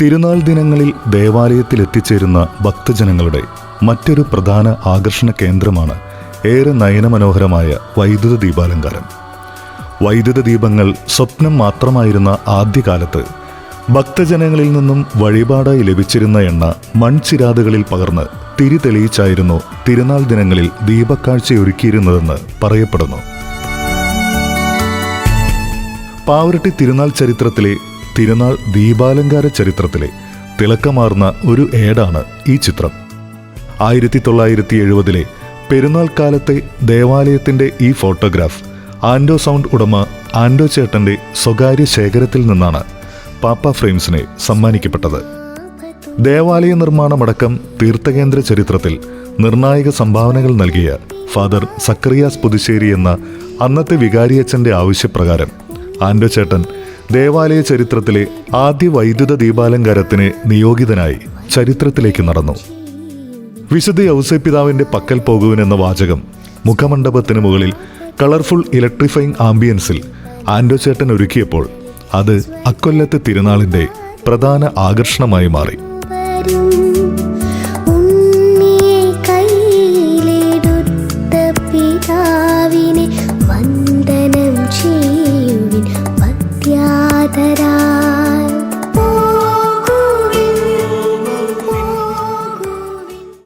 തിരുനാൾ ദിനങ്ങളിൽ ദേവാലയത്തിൽ എത്തിച്ചേരുന്ന ഭക്തജനങ്ങളുടെ മറ്റൊരു പ്രധാന ആകർഷണ കേന്ദ്രമാണ് ഏറെ നയനമനോഹരമായ വൈദ്യുത ദീപാലങ്കാരം. വൈദ്യുത ദീപങ്ങൾ സ്വപ്നം മാത്രമായിരുന്ന ആദ്യകാലത്ത് ഭക്തജനങ്ങളിൽ നിന്നും വഴിപാടായി ലഭിച്ചിരുന്ന എണ്ണ മൺചിരാതുകളിൽ പകർന്ന് തിരി തെളിയിച്ചായിരുന്നു തിരുനാൾ ദിനങ്ങളിൽ ദീപക്കാഴ്ചയൊരുക്കിയിരുന്നതെന്ന് പറയപ്പെടുന്നു. പാവറട്ടി തിരുനാൾ ചരിത്രത്തിലെ തിരുനാൾ ദീപാലങ്കാര ചരിത്രത്തിലെ തിളക്കമാർന്ന ഒരു ഏടാണ് ഈ ചിത്രം. 1970 പെരുന്നാൾ കാലത്തെ ദേവാലയത്തിന്റെ ഈ ഫോട്ടോഗ്രാഫ് ആൻഡോ സൗണ്ട് ഉടമ ആൻഡോ ചേട്ടന്റെ സ്വകാര്യ ശേഖരത്തിൽ നിന്നാണ് പാപ്പ ഫ്രെയിംസിനെ സമ്മാനിക്കപ്പെട്ടത്. ദേവാലയ നിർമ്മാണമടക്കം തീർത്ഥകേന്ദ്ര ചരിത്രത്തിൽ നിർണായക സംഭാവനകൾ നൽകിയ ഫാദർ സക്കറിയാസ് പുതുശ്ശേരി എന്ന അന്നത്തെ വികാരിയച്ഛന്റെ ആവശ്യപ്രകാരം ആൻഡോ ചേട്ടൻ ദേവാലയ ചരിത്രത്തിലെ ആദ്യ വൈദ്യുത ദീപാലങ്കാരത്തിന് നിയോഗിതനായി ചരിത്രത്തിലേക്ക് നടന്നു. വിശുദ്ധ ഔസേപ്പിതാവിന്റെ പക്കൽ പോകുവിനെന്ന വാചകം മുഖമണ്ഡപത്തിന് മുകളിൽ കളർഫുൾ ഇലക്ട്രിഫൈങ് ആംബിയൻസിൽ ആൻഡോ ചേട്ടൻ ഒരുക്കിയപ്പോൾ അത് അക്കൊല്ലത്തെ തിരുനാളിന്റെ പ്രധാന ആകർഷണമായി മാറി. വന്ദനം ചെയ്യുവിൻ പത്യാദരാ